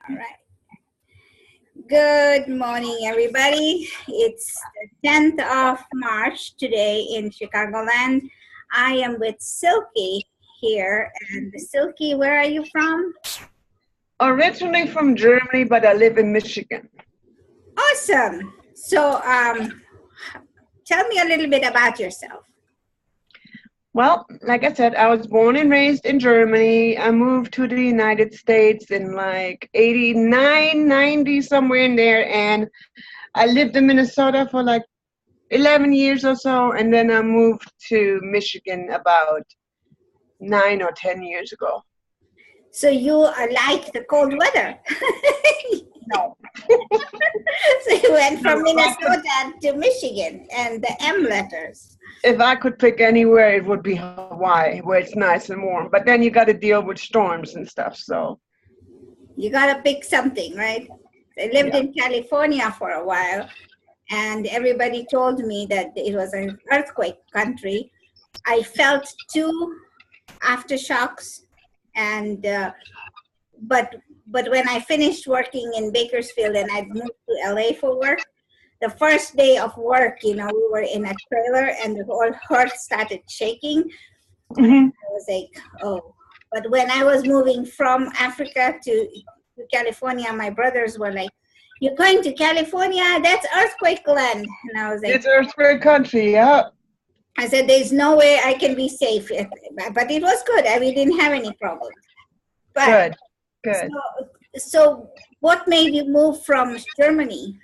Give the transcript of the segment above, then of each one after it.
All right. Good morning, everybody. It's the 10th of March today in Chicagoland. I am with Silke here. And Silke, where are you from? Originally from Germany, but I live in Michigan. Awesome. So tell me a little bit about yourself. Well, like I said, I was born and raised in Germany. I moved to the United States in like 89, 90, somewhere in there. And I lived in Minnesota for like 11 years or so. And then I moved to Michigan about 9 or 10 years ago. So you like the cold weather? No. So you went from Minnesota to Michigan and the M letters. If I could pick anywhere, it would be Hawaii, where it's nice and warm. But then you got to deal with storms and stuff, so. You got to pick something, right? I lived in California for a while, and everybody told me that it was an earthquake country. I felt two aftershocks, and but when I finished working in Bakersfield and I moved to LA for work, the first day of work, we were in a trailer and the whole earth started shaking. Mm-hmm. I was like, oh. But when I was moving from Africa to California, my brothers were like, "You're going to California? That's earthquake land." And I was like, "It's earthquake country, yeah." I said, "There's no way I can be safe." But it was good. We didn't have any problems. But Good. So what made you move from Germany?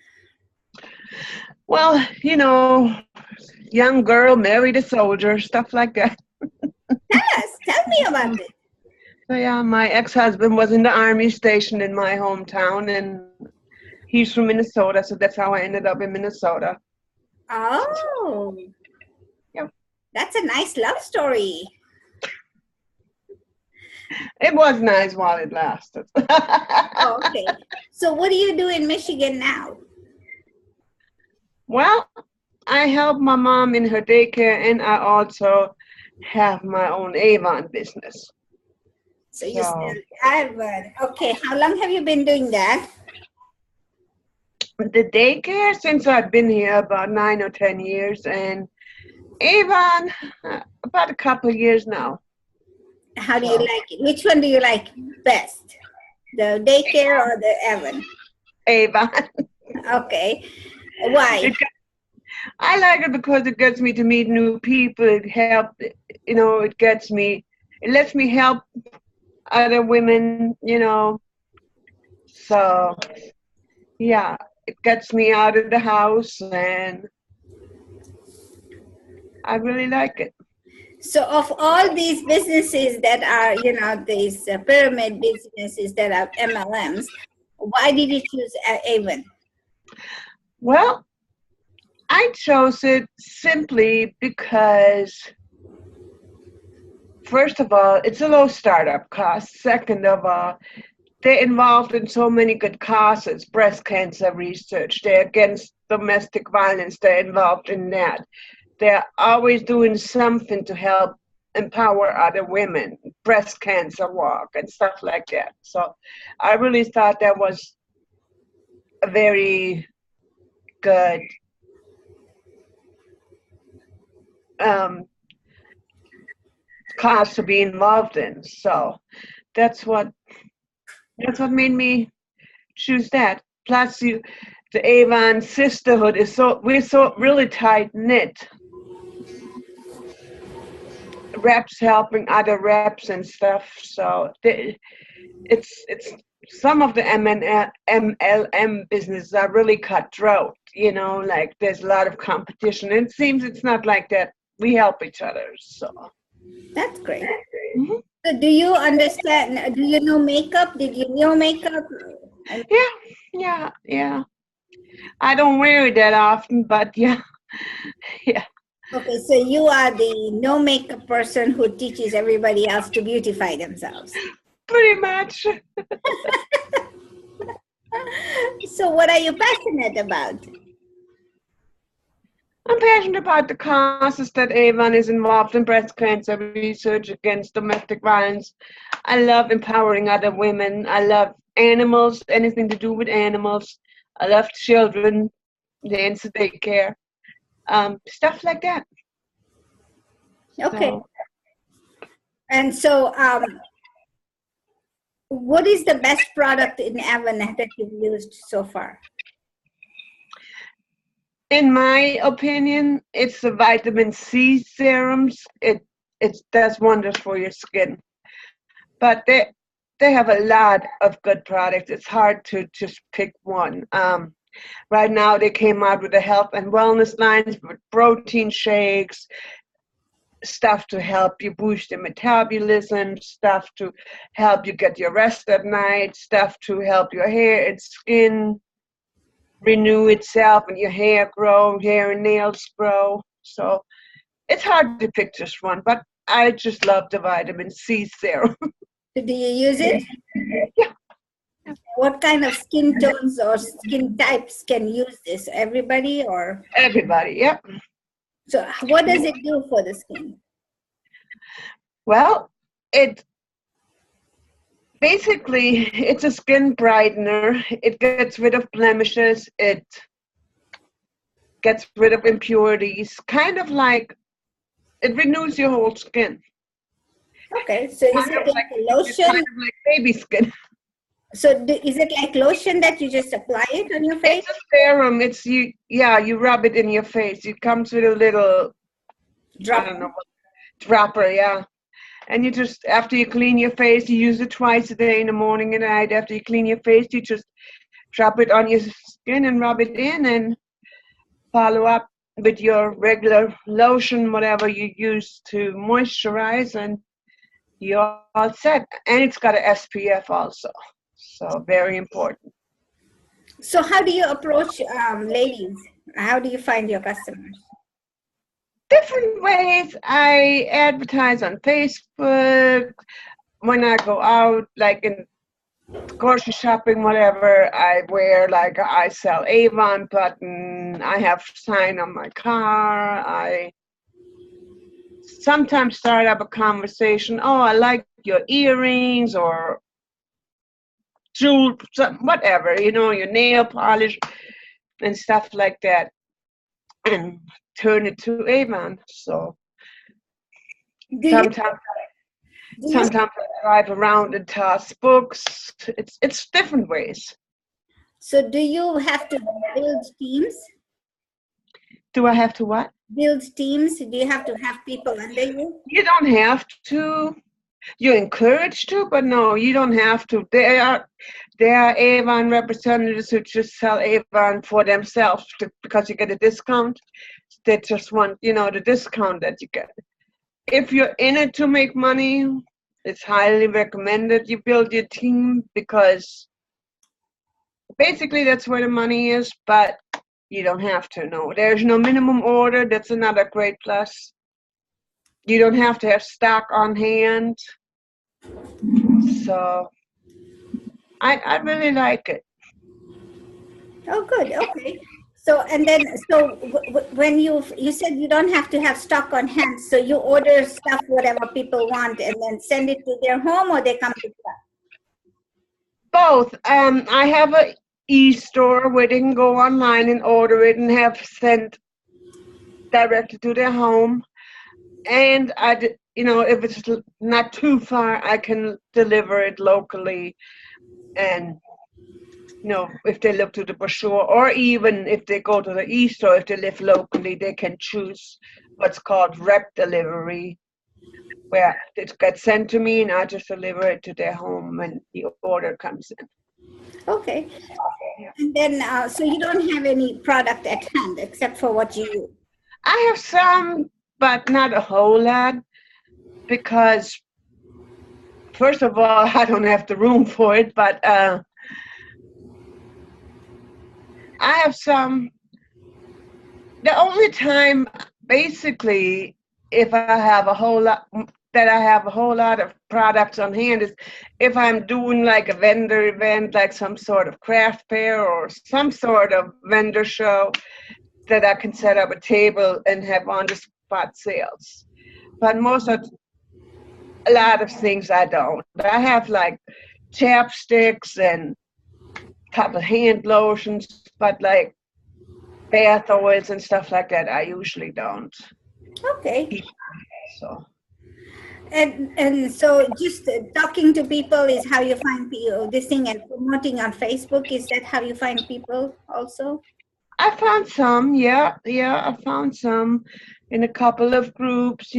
Well, young girl, married a soldier, stuff like that. Tell me about it. So yeah, my ex-husband was in the army stationed in my hometown, and he's from Minnesota, so that's how I ended up in Minnesota. Oh. Yep. That's a nice love story. It was nice while it lasted. Oh, okay. So what do you do in Michigan now? Well, I help my mom in her daycare, and I also have my own Avon business. So you sell Avon. Okay, how long have you been doing that? The daycare, since I've been here, about 9 or 10 years, and Avon, about a couple of years now. How do you like it? Which one do you like best? The daycare or the Avon? Avon. Okay. Why? I like it because it gets me to meet new people. It lets me help other women, So, yeah, it gets me out of the house, and I really like it. So of all these businesses that are, these pyramid businesses that are MLMs, why did you choose Avon? Well, I chose it simply because, first of all, it's a low startup cost. Second of all, they're involved in so many good causes, breast cancer research. They're against domestic violence. They're involved in that. They're always doing something to help empower other women, breast cancer walk and stuff like that. So I really thought that was a very good cause to be involved in. So that's what made me choose that. Plus, the Avon sisterhood we're so really tight knit. Reps helping other reps and stuff. So it's some of the MLM businesses are really cutthroat. Like there's a lot of competition. And it seems it's not like that. We help each other. So that's great. Mm-hmm. So do you understand? Do you know makeup? Did you know makeup? Yeah. I don't wear it that often, but yeah. Okay, so you are the no makeup person who teaches everybody else to beautify themselves. Pretty much. So what are you passionate about? I'm passionate about the causes that Avon is involved in: breast cancer research against domestic violence. I love empowering other women. I love animals, anything to do with animals. I love children, dance daycare, stuff like that. Okay. So, And so, what is the best product in Avon that you've used so far? in my opinion, it's the vitamin C serums. It does wonders for your skin. But they have a lot of good products. It's hard to just pick one. Right now, they came out with the health and wellness lines with protein shakes, stuff to help you boost your metabolism, stuff to help you get your rest at night, stuff to help your hair and skin renew itself and your hair grow, hair and nails grow. So it's hard to pick just one, but I just love the vitamin C serum. Do you use it? Yeah. What kind of skin tones or skin types can use this? Everybody or? Everybody, yeah. So what does it do for the skin? Well, it basically, it's a skin brightener. It gets rid of blemishes. It gets rid of impurities. Kind of like, it renews your whole skin. Okay, so is it like a lotion? Kind of like baby skin. So is it like lotion that you just apply it on your face? It's a serum. It's you rub it in your face. It comes with a little Drop. I don't know, dropper, yeah. And you just, after you clean your face, you use it twice a day, in the morning and night. After you clean your face, you just drop it on your skin and rub it in and follow up with your regular lotion, whatever you use to moisturize, and you're all set. And it's got an SPF also, so very important. So how do you approach ladies? How do you find your customers? Different ways. I advertise on Facebook. When I go out, like in grocery shopping, whatever, I wear like a I sell Avon button. I have sign on my car. I sometimes start up a conversation. Oh, I like your earrings or jewel, whatever, your nail polish and stuff like that. And turn it to Avon. So sometimes I drive around and toss books. It's different ways. So do you have to build teams? Do I have to what? Build teams? Do you have to have people under you? You don't have to. You're encouraged to, but no, you don't have to. There are Avon representatives who just sell Avon for themselves because you get a discount. They just want, the discount that you get. If you're in it to make money, it's highly recommended you build your team because basically that's where the money is, but you don't have to. No, there's no minimum order. That's another great plus. You don't have to have stock on hand. So I really like it. Oh, good. Okay. So when you said you don't have to have stock on hand, so you order stuff whatever people want and then send it to their home, or they come to you? Both. I have a e-store where they can go online and order it and have sent directly to their home. And if it's not too far, I can deliver it locally. And if they look to the brochure, or even if they go to the e-store, if they live locally, they can choose what's called rep delivery, where it gets sent to me and I just deliver it to their home when the order comes in. Okay. And then, so you don't have any product at hand except for what you use? I have some, but not a whole lot, because first of all, I don't have the room for it, but I have some. The only time, basically, if I have a whole lot of products on hand is if I'm doing like a vendor event, like some sort of craft fair or some sort of vendor show that I can set up a table and have on the spot sales. But a lot of things I don't. I have like chapsticks and couple hand lotions, but like bath oils and stuff like that, I usually don't. Okay. So And so just talking to people is how you find people, this thing, and promoting on Facebook, is that how you find people also? I found some, yeah, I found some in a couple of groups,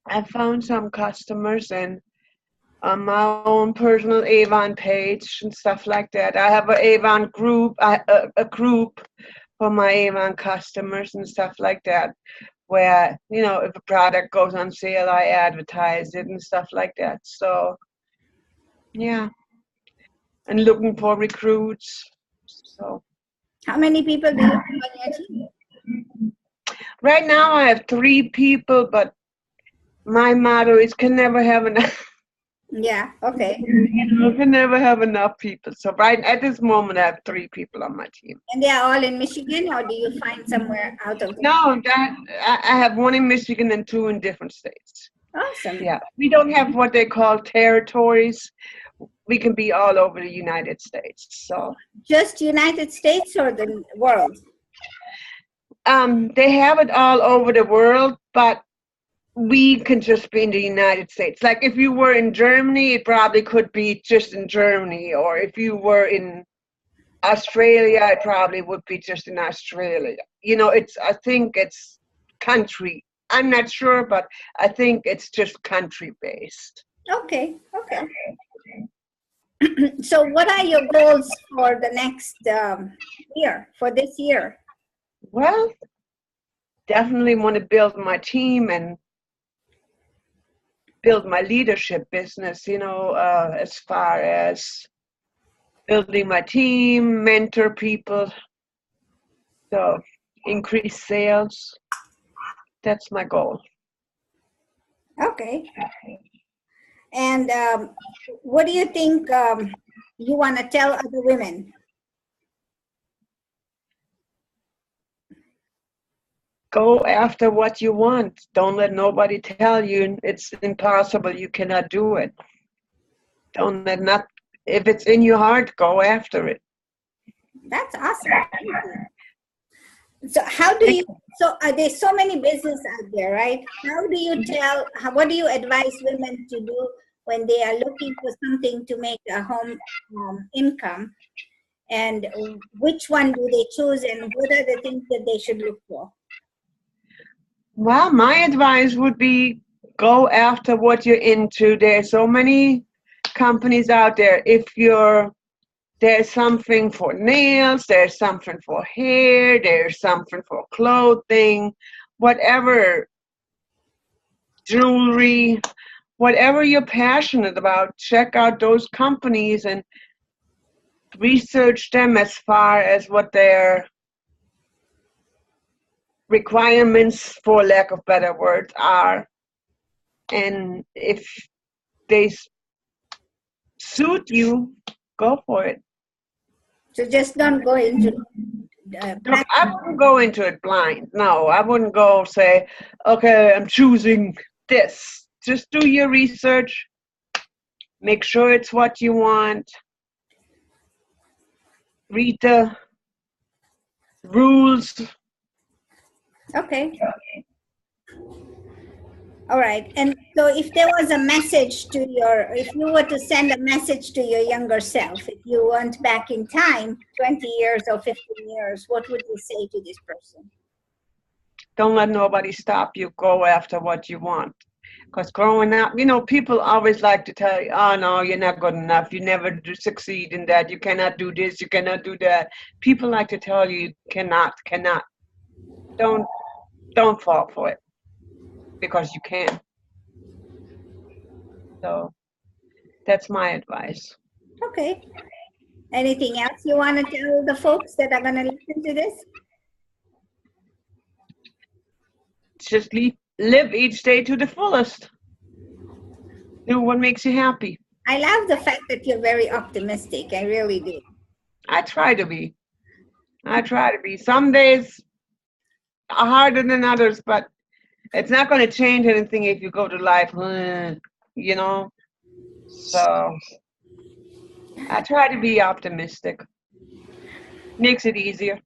I found some customers and on my own personal Avon page and stuff like that. I have an Avon group, a group for my Avon customers and stuff like that, where, if a product goes on sale, I advertise it and stuff like that. So, yeah, and looking for recruits. So, How many people do you have on your team? right now I have 3 people, but my motto is can never have enough. Yeah, okay. Can never have enough people. So right at this moment, I have 3 people on my team. And they are all in Michigan, or do you find somewhere out of the No, I have 1 in Michigan and 2 in different states. Awesome. Yeah, we don't have what they call territories. We can be all over the United States. So Just United States or the world? they have it all over the world, but we can just be in the United States. Like if you were in Germany, it probably could be just in Germany, or if you were in Australia, it probably would be just in Australia. I think it's country. I'm not sure, but I think it's just country based. Okay, okay. So what are your goals for the next year, for this year? Well, definitely want to build my team and build my leadership business, as far as building my team, mentor people, so increase sales. That's my goal. Okay. And what do you think you want to tell other women? Go after what you want. Don't let nobody tell you it's impossible. You cannot do it. Don't let not. If it's in your heart, go after it. That's awesome. Thank you. So how do you, so there's so many businesses out there, right? How do you what do you advise women to do when they are looking for something to make a home income? And which one do they choose, and what are the things that they should look for? Well, my advice would be go after what you're into. There's so many companies out there. There's something for nails, there's something for hair, there's something for clothing, whatever, jewelry, whatever you're passionate about, check out those companies and research them as far as what their requirements, for lack of better words, are. And if they suit you, go for it. So just don't go into I wouldn't go into it blind. No, I wouldn't go say, okay, I'm choosing this. Just do your research. Make sure it's what you want. Read the rules. Okay. All right. And so if there was a message if you were to send a message to your younger self, if you went back in time, 20 years or 15 years, what would you say to this person? Don't let nobody stop you. Go after what you want. Because growing up, people always like to tell you, oh, no, you're not good enough. You never do succeed in that. You cannot do this. You cannot do that. People like to tell you cannot. Don't fall for it. Because you can. So that's my advice. Okay. Anything else you want to tell the folks that are going to listen to this? Just live each day to the fullest. Do what makes you happy. I love the fact that you're very optimistic. I really do. I try to be. Some days are harder than others, but it's not going to change anything if you go to life, So I try to be optimistic. Makes it easier.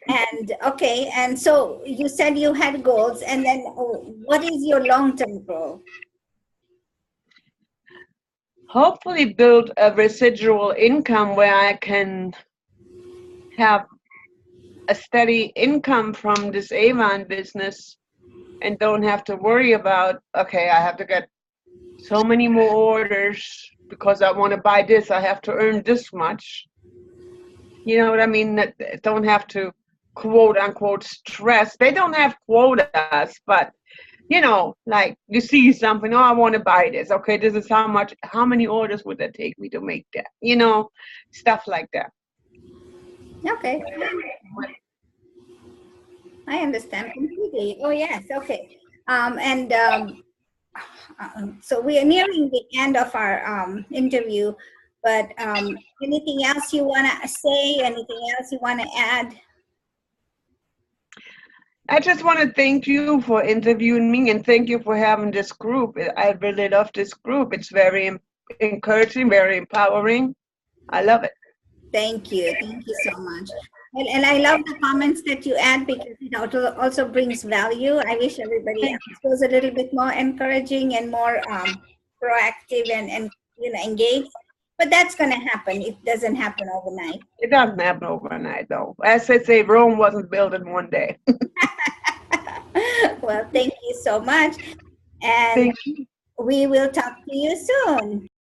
And okay, and so you said you had goals, and then what is your long-term goal? Hopefully build a residual income where I can have a steady income from this Avon business and don't have to worry about, okay, I have to get so many more orders because I want to buy this, I have to earn this much. You know what I mean? That don't have to quote unquote stress. They don't have quotas, but you know, like you see something, oh, I want to buy this. Okay, this is how much, how many orders would that take me to make that? You know, stuff like that. Okay, I understand completely. Oh yes, okay. So we are nearing the end of our interview, but anything else you want to say? Anything else you want to add? I just want to thank you for interviewing me and thank you for having this group. I really love this group. It's very encouraging, very empowering. I love it. Thank you. Thank you so much. And I love the comments that you add because it also brings value. I wish everybody else was a little bit more encouraging and more proactive and engaged. But that's going to happen. It doesn't happen overnight. It doesn't happen overnight, though. As I say, Rome wasn't built in one day. Well, thank you so much. And we will talk to you soon.